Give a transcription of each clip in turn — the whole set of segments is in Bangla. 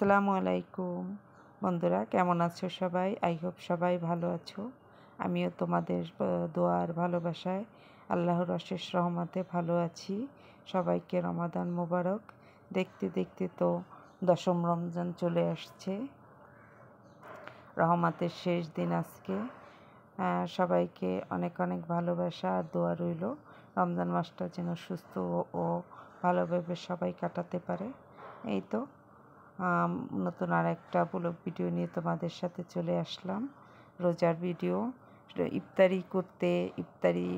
আসসালামু আলাইকুম বন্ধুরা, কেমন আছো সবাই? আই হোপ সবাই ভালো আছো। আমিও তোমাদের দোয়ার ভালোবাসায় আল্লাহর অশেষ রহমতে ভালো আছি। সবাইকে রমাদান মোবারক। দেখতে দেখতে তো দশম রমজান চলে আসছে, রহমতের শেষ দিন আজকে। সবাইকে অনেক অনেক ভালোবাসা আর দোয়া রইল রমজান মাসটা যেন সুস্থ ও ভালোভাবে সবাই কাটাতে পারে। এই তো নতুন আর একটা ব্লগ ভিডিও নিয়ে তোমাদের সাথে চলে আসলাম। রোজার ভিডিও, ইফতারি করতে, ইফতারি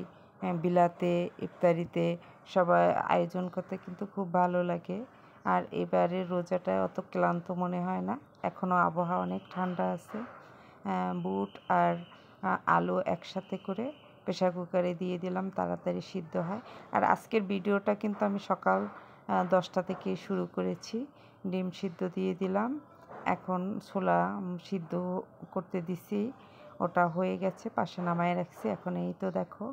বিলাতে, ইফতারিতে সবাই আয়োজন করতে কিন্তু খুব ভালো লাগে। আর এবারে রোজাটা অত ক্লান্ত মনে হয় না, এখনও আবহাওয়া অনেক ঠান্ডা আছে। বুট আর আলু একসাথে করে প্রেসার কুকারে দিয়ে দিলাম, তাড়াতাড়ি সিদ্ধ হয়। আর আজকের ভিডিওটা কিন্তু আমি সকাল 10টা থেকে শুরু করেছি। ডিম সিদ্ধ দিয়ে দিলাম, এখন ছোলা সিদ্ধ করতে দিছি, ওটা হয়ে গেছে, পাশে নামায় রাখছি। এখন এই তো দেখো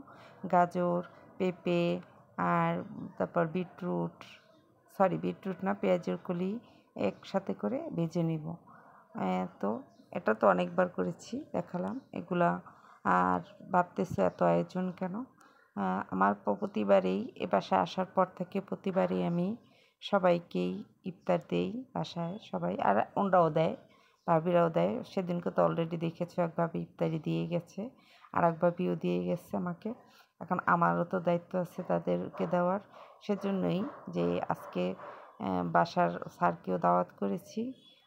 গাজর, পেঁপে আর তারপর বিটরুট না, পেঁয়াজের কলি একসাথে করে ভেজে নিব। তো এটা তো অনেকবার করেছি, দেখালাম এগুলা। আর ভাবতেছি এত আয়োজন কেন? আমার প্রতিবারেই এ বাসায় আসার পর থেকে প্রতিবারই আমি সবাইকেই ইফতার দেই বাসায় সবাই, আর ওনরাও দেয়, ভাবিরাও দেয়। সেদিনকে তো অলরেডি দেখেছো, এক ভাবি ইফতারি দিয়ে গেছে, আর এক ভাবিও দিয়ে গেছে আমাকে। এখন আমারও তো দায়িত্ব আছে তাদেরকে দেওয়ার। সেজন্যই যে আজকে বাসার স্যারকেও দাওয়াত করেছি,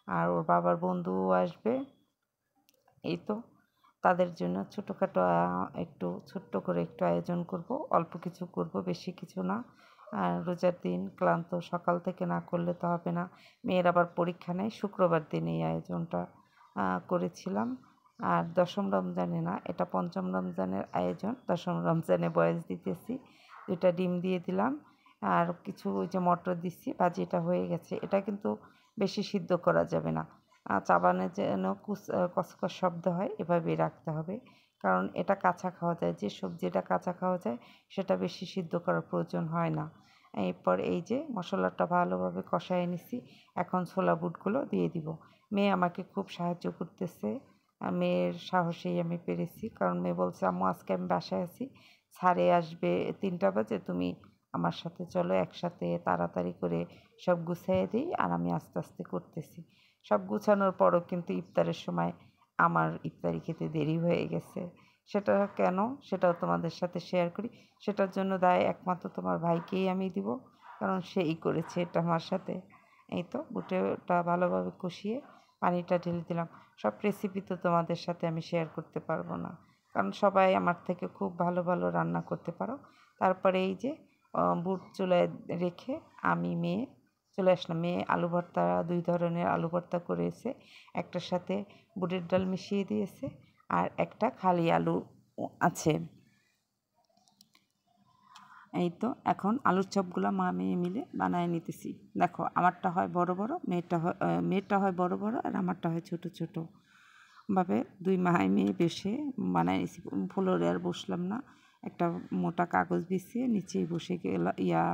আর ওর বাবার বন্ধুও আসবে। এই তো তাদের জন্য ছোটোখাটো একটু ছোট্ট করে একটু আয়োজন করব, অল্প কিছু করব, বেশি কিছু না। আর রোজার দিন ক্লান্ত, সকাল থেকে না করলে তো হবে না। মেয়ের আবার পরীক্ষা নেই, শুক্রবার দিন এই আয়োজনটা করেছিলাম। আর দশম রমজানে না, এটা পঞ্চম রমজানের আয়োজন। দশম রমজানে বয়স দিতেছি, 2টা ডিম দিয়ে দিলাম, আর কিছু ওই যে মটর দিচ্ছি, ভাজিটা হয়ে গেছে। এটা কিন্তু বেশি সিদ্ধ করা যাবে না, চাবানে যেন কসকস শব্দ হয় এভাবেই রাখতে হবে, কারণ এটা কাঁচা খাওয়া যায়। যে সবজিটা কাঁচা খাওয়া যায় সেটা বেশি সিদ্ধ করার প্রয়োজন হয় না। এরপর এই যে মশলাটা ভালোভাবে কষায় নিছি, এখন ছোলা বুটগুলো দিয়ে দিব। মেয়ে আমাকে খুব সাহায্য করতেছে, মেয়ের সাহসেই আমি পেরেছি। কারণ মেয়ে বলছে, আম্মু আজকে আমি বাসায় আছি, স্যারে আসবে 3টা বাজে, তুমি আমার সাথে চলো, একসাথে তাড়াতাড়ি করে সব গুছিয়ে দিই, আর আমি আস্তে আস্তে করতেছি। সব গুছানোর পরও কিন্তু ইফতারের সময় আমার ইফতারি খেতে দেরি হয়ে গেছে। সেটা কেন, সেটাও তোমাদের সাথে শেয়ার করি। সেটার জন্য দায় একমাত্র তোমার ভাইকেই আমি দিব, কারণ সেই করেছে এটা আমার সাথে। এই তো বুটেটা ভালোভাবে কষিয়ে পানিটা ঢেলে দিলাম। সব রেসিপি তো তোমাদের সাথে আমি শেয়ার করতে পারবো না, কারণ সবাই আমার থেকে খুব ভালো ভালো রান্না করতে পারো। তারপরে এই যে বুট চুলায় রেখে আমি মেয়ে চলে আসলাম। মেয়ে আলু ভর্তা, 2 ধরনের আলু ভর্তা করেছে, একটার সাথে বুটের ডাল মিশিয়ে দিয়েছে, আর একটা খালি আলু আছে। এই তো এখন আলুর চপগুলো মা মেয়ে মিলে বানায় নিতেছি। দেখো আমারটা হয় বড় বড়, মেয়েরটা হয় বড় বড়, আর আমারটা হয় ছোট ছোট ভাবে 2 মাই মেয়ে বেশে বানায় নিছি। ফ্লোরে আর বসলাম না, একটা মোটা কাগজ বিছিয়ে নিচেই বসে গেলাম,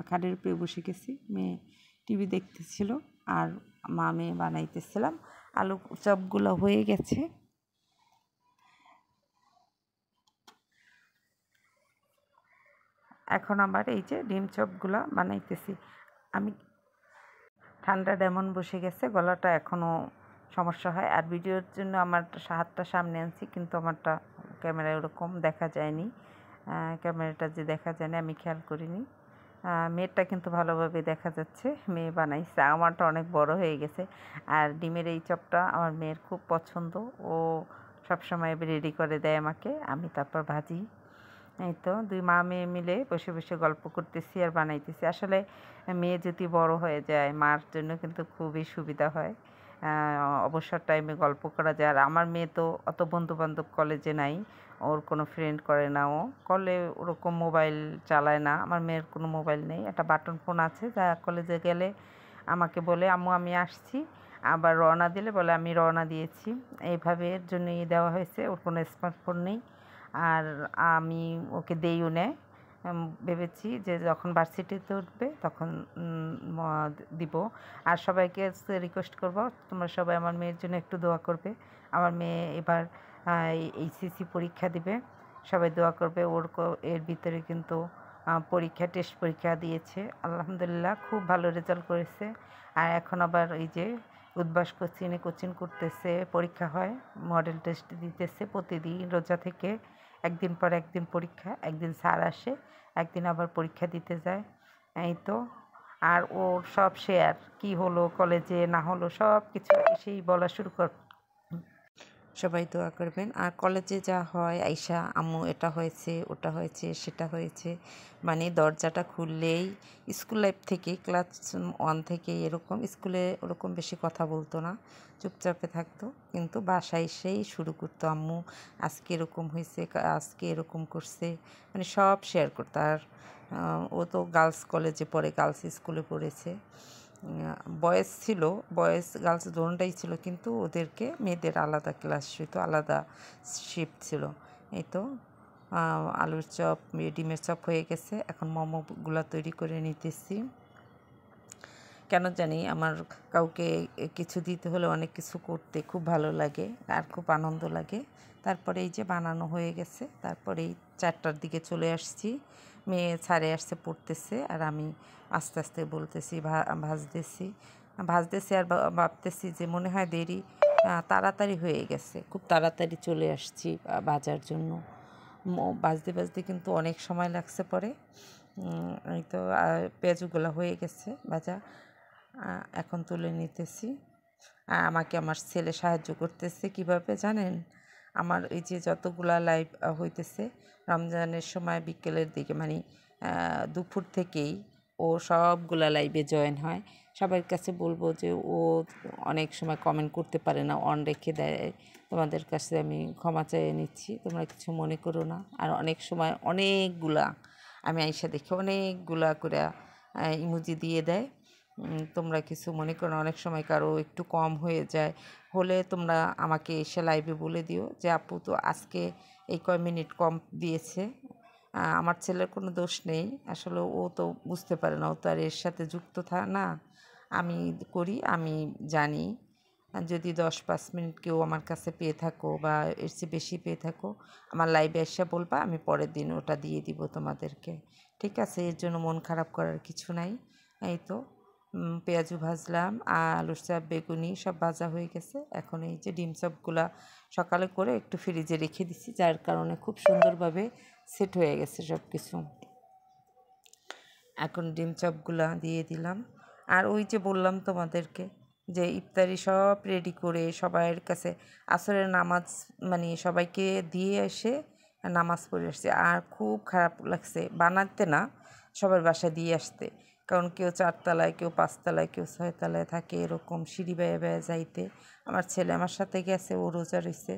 খাটের উপরে বসে গেছি। মেয়ে টিভি দেখতেছিল আর মা মেয়ে বানাইতেছিলাম। আলু চপগুলো হয়ে গেছে। এখন আবার এই যে ডিম চপগুলো বানাইতেছি আমি। ঠান্ডাটা এমন বসে গেছে, গলাটা এখনও সমস্যা হয়। আর ভিডিওর জন্য আমার হাতটা সামনে আনছি, কিন্তু আমারটা ক্যামেরায় ওরকম দেখা যায়নি, ক্যামেরাটা যে দেখা যায়নি আমি খেয়াল করিনি। মেয়েরটা কিন্তু ভালোভাবে দেখা যাচ্ছে, মেয়ে বানাইছে। আমারটা অনেক বড় হয়ে গেছে। আর ডিমের এই চপটা আমার মেয়ের খুব পছন্দ, ও সবসময় রেডি করে দেয় আমাকে, আমি তারপর ভাজি। এই তো 2 মা মেয়ে মিলে বসে বসে গল্প করতেছি আর বানাইতেছি। আসলে মেয়ে যদি বড় হয়ে যায়, মার জন্য কিন্তু খুবই সুবিধা হয়, অবসর টাইমে গল্প করা যায়। আর আমার মেয়ে তো অত বন্ধুবান্ধব কলেজে নাই, ওর কোনো ফ্রেন্ড করে না, ও কলে ওরকম মোবাইল চালায় না। আমার মেয়ের কোনো মোবাইল নেই, একটা বাটন ফোন আছে, যা কলেজে গেলে আমাকে বলে, আম্মু আমি আসছি, আবার রওনা দিলে বলে আমি রওনা দিয়েছি। এইভাবে এর জন্যই দেওয়া হয়েছে, ওর কোনো স্মার্টফোন নেই, আর আমি ওকে দেইও না। ভেবেছি যে যখন ভার্সিটিতে উঠবে তখন দিব। আর সবাইকে রিকোয়েস্ট করব, তোমরা সবাই আমার মেয়ের জন্য একটু দোয়া করবে। আমার মেয়ে এবার এইচএসসি পরীক্ষা দিবে, সবাই দোয়া করবে। এর ভিতরে কিন্তু টেস্ট পরীক্ষা দিয়েছে, আলহামদুলিল্লাহ খুব ভালো রেজাল্ট করেছে। আর এখন আবার এই যে উদ্ভাস কোচিং করতেছে, পরীক্ষা হয়, মডেল টেস্ট দিতেছে প্রতিদিন রোজা থেকে। একদিন পর একদিন পরীক্ষা, একদিন স্যার আসে, একদিন আবার পরীক্ষা দিতে যায়। এই তো। আর ওর সব শেয়ার কি হলো কলেজে না হলো সব কিছু এসেই বলা শুরু কর। সবাই দোয়া করবেন। আর কলেজে যা হয় আইসা আম্মু এটা হয়েছে ওটা হয়েছে সেটা হয়েছে, মানে দরজাটা খুললেই স্কুল লাইফ থেকে ক্লাস 1 থেকে এরকম, স্কুলে ওরকম বেশি কথা বলতো না, চুপচাপে থাকতো, কিন্তু বাসায় এসেই শুরু করতো আম্মু আজকে এরকম হয়েছে, আজকে এরকম করছে, মানে সব শেয়ার করতো। আর ও তো গার্লস কলেজে পড়ে, গার্লস স্কুলে পড়েছে। বয়েজ ছিল, বয়েজ গার্লস দোনোটাই ছিল, কিন্তু ওদেরকে মেয়েদের আলাদা ক্লাস হইতো, আলাদা শিফট ছিল। এই তো আলুর চপ ডিমের চপ হয়ে গেছে, এখন মোমোগুলো তৈরি করে নিতেছি। কেন জানি আমার কাউকে কিছু দিতে হলে অনেক কিছু করতে খুব ভালো লাগে আর খুব আনন্দ লাগে। তারপরে এই যে বানানো হয়ে গেছে, তারপরে এই 4টার দিকে চলে আসছি, মেয়ে ছাড়ে আসছে পড়তেছে, আর আমি আস্তে আস্তে বলতেছি ভাজতেছি আর ভাবতেছি যে মনে হয় দেরি তাড়াতাড়ি হয়ে গেছে, খুব তাড়াতাড়ি চলে আসছি ভাজার জন্য। ভাজতে ভাজতে কিন্তু অনেক সময় লাগছে পরে। এই তো পেঁয়াজগুলো হয়ে গেছে ভাজা, এখন তুলে নিতেছি। আর আমাকে আমার ছেলে সাহায্য করতেছে কিভাবে জানেন? আমার এই যে যতগুলা লাইভ হইতেছে রমজানের সময় বিকেলের দিকে, মানে দুপুর থেকেই ও সবগুলা লাইভে জয়েন হয়। সবার কাছে বলবো যে ও অনেক সময় কমেন্ট করতে পারে না, অন রেখে দেয়, তোমাদের কাছে আমি ক্ষমা চেয়ে নিচ্ছি, তোমরা কিছু মনে করো না। আর অনেক সময় অনেকগুলা আমি আইসা দেখি অনেকগুলা করে ইমোজি দিয়ে দেয়, তোমরা কিছু মনে করো না। অনেক সময় কারো একটু কম হয়ে যায়, হলে তোমরা আমাকে এসে লাইভে বলে দিও যে আপু তো আজকে এই কয় মিনিট কম দিয়েছে। আমার ছেলের কোনো দোষ নেই, আসলে ও তো বুঝতে পারে না, ও তো আর এর সাথে যুক্ত না। আমি করি, আমি জানি। যদি 10-5 মিনিট কেউ আমার কাছে পেয়ে থাকো বা এর চেয়ে বেশি পেয়ে থাকো, আমার লাইভে এসে বলবা, আমি পরের দিন ওটা দিয়ে দিব তোমাদেরকে, ঠিক আছে? এর জন্য মন খারাপ করার কিছু নাই। এই তো পেঁয়াজু ভাজলাম, আলুর চপ বেগুনি সব ভাজা হয়ে গেছে। এখন এই যে ডিম চপগুলা সকালে করে একটু ফ্রিজে রেখে দিছি, যার কারণে খুব সুন্দরভাবে সেট হয়ে গেছে সব কিছু। এখন ডিম চপগুলা দিয়ে দিলাম। আর ওই যে বললাম তোমাদেরকে যে ইফতারি সব রেডি করে সবাইয়ের কাছে আসরের নামাজ, মানে সবাইকে দিয়ে এসে নামাজ পড়ে আসছে। আর খুব খারাপ লাগছে বানাতে না, সবার বাসায় দিয়ে আসতে, কারণ কেউ 4তলায়, কেউ 5তলায়, কেউ 6তলায় থাকে, এরকম সিঁড়ি বেয়ে বেয়ে যাইতে। আমার ছেলে আমার সাথে গেছে, ও রোজা রয়েছে,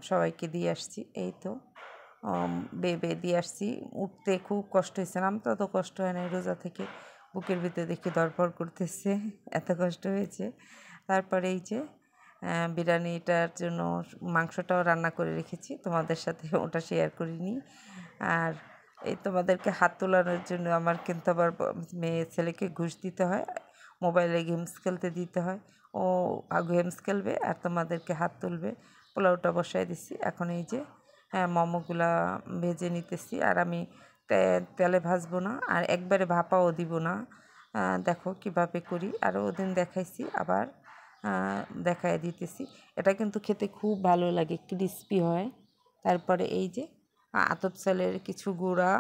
সবাইকে দিয়ে আসছি। এই তো বেয়ে দিয়ে আসছি, উঠতে খুব কষ্ট হয়েছে, নামতে অত কষ্ট হয় না রোজা থেকে। বুকের ভিতরে দেখি ধরপড় করতেছে, এত কষ্ট হয়েছে। তারপরে এই যে বিরিয়ানিটার জন্য মাংসটাও রান্না করে রেখেছি, তোমাদের সাথে ওটা শেয়ার করিনি। আর এই তোমাদেরকে হাত তোলানোর জন্য আমার কিন্তু আবার মেয়ে ছেলেকে ঘুষ দিতে হয়, মোবাইলে গেমস খেলতে দিতে হয়, ও গেমস খেলবে আর তোমাদেরকে হাত তুলবে। পোলাওটা বসায় দিছি, এখন এই যে মোমোগুলা ভেজে নিতেছি। আর আমি তেলে ভাজবো না, আর একবারে ভাপাও দিব না, দেখো কিভাবে করি, আরও ওদিন দেখাইছি, আবার দেখায় দিতেছি। এটা কিন্তু খেতে খুব ভালো লাগে, ক্রিস্পি হয়। তারপরে এই যে আতপ চালের কিছু গুঁড়া,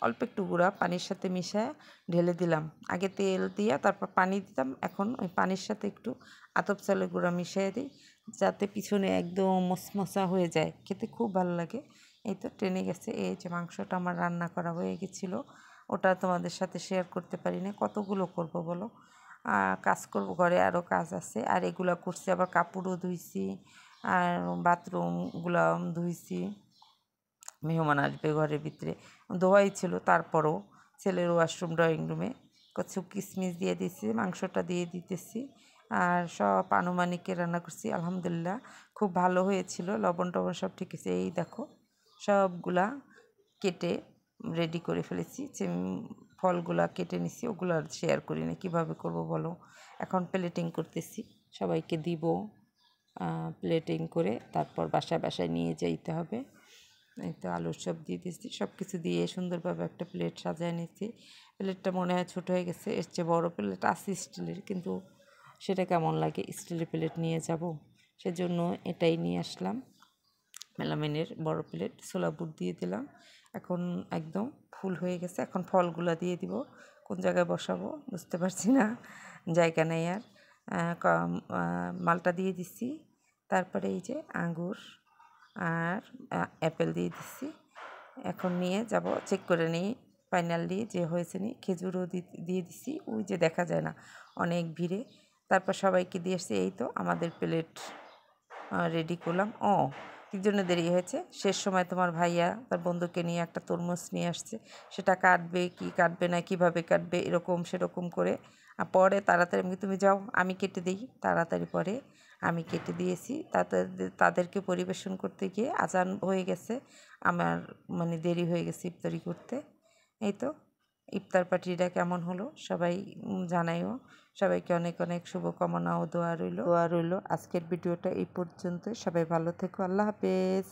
অল্প একটু গুঁড়া পানির সাথে মিশায় ঢেলে দিলাম। আগে তেল দিয়া তারপর পানি দিতাম, এখন ওই পানির সাথে একটু আতপ চালের গুঁড়া মিশিয়ে দিই, যাতে পিছনে একদম মশমশা হয়ে যায়, খেতে খুব ভালো লাগে। এই তো টেনে গেছে। এই যে মাংসটা আমার রান্না করা হয়ে গেছিলো, ওটা তোমাদের সাথে শেয়ার করতে পারি না, কতগুলো করব বলো, কাজ করব, ঘরে আরও কাজ আছে। আর এগুলো করছি, আবার কাপড়ও ধুইছি, আর বাথরুমগুলো ধুইছি, মেহমান আসবে ঘরের ভিতরে, ধোয়াই ছিল। তারপরও ছেলের ওয়াশরুম ড্রয়িং রুমে কিছু কিশমিশ দিয়ে দিয়েছি, মাংসটা দিয়ে দিতেছি, আর সব আনুমানিকে রান্না করছি, আলহামদুলিল্লাহ খুব ভালো হয়েছিল, লবণ টবণ সব ঠিক আছে। এই দেখো সবগুলা কেটে রেডি করে ফেলেছি, যে ফলগুলা কেটে নিছি, ওগুলো আর শেয়ার করি না, কীভাবে করবো বলো। এখন প্লেটিং করতেছি, সবাইকে দিব। প্লেটিং করে তারপর বাসায় বাসায় নিয়ে যাইতে হবে। এই তো আলুর সব দিয়ে দিয়েছি, সব কিছু দিয়ে সুন্দরভাবে একটা প্লেট সাজিয়ে নিচ্ছি। প্লেটটা মনে হয় ছোটো হয়ে গেছে, এর চেয়ে বড়ো প্লেট আছে স্টিলের, কিন্তু সেটা কেমন লাগে, স্টিলের প্লেট নিয়ে যাব, সেজন্য এটাই নিয়ে আসলাম। মেলামিনের বড় প্লেট, ছোলা বুট দিয়ে দিলাম। এখন একদম ফুল হয়ে গেছে। এখন ফলগুলো দিয়ে দিব। কোন জায়গায় বসাবো বুঝতে পারছি না, জায়গা নেই আর। মালটা দিয়ে দিচ্ছি, তারপরে এই যে আঙ্গুর আর অ্যাপেল দিয়ে দিচ্ছি। এখন নিয়ে যাব, চেক করে নিই ফাইনালি যে হয়েছে নি। খেজুরও দিয়ে দিচ্ছি, ওই যে দেখা যায় না অনেক ভিড়ে। তারপর সবাইকে দিয়ে এসছি। এই তো আমাদের প্লেট রেডি করলাম। কী জন্য দেরি হয়েছে, শেষ সময় তোমার ভাইয়া তার বন্ধুকে নিয়ে একটা তরমুজ নিয়ে আসছে, সেটা কাটবে কি কাটবে না, কিভাবে কাটবে, এরকম সেরকম করে। পরে তাড়াতাড়ি আমি, তুমি যাও আমি কেটে দিই, তাড়াতাড়ি পরে আমি কেটে দিয়েছি। তাদেরকে পরিবেশন করতে গিয়ে আজান হয়ে গেছে, আমার মানে দেরি হয়ে গেছে ইফতারি করতে। এই তো ইফতার পার্টিটা কেমন হলো সবাই জানাইও। সবাইকে অনেক অনেক শুভকামনা ও দোয়া রইল। আজকের ভিডিওটা এই পর্যন্ত। সবাই ভালো থেকো, আল্লাহ হাফেজ।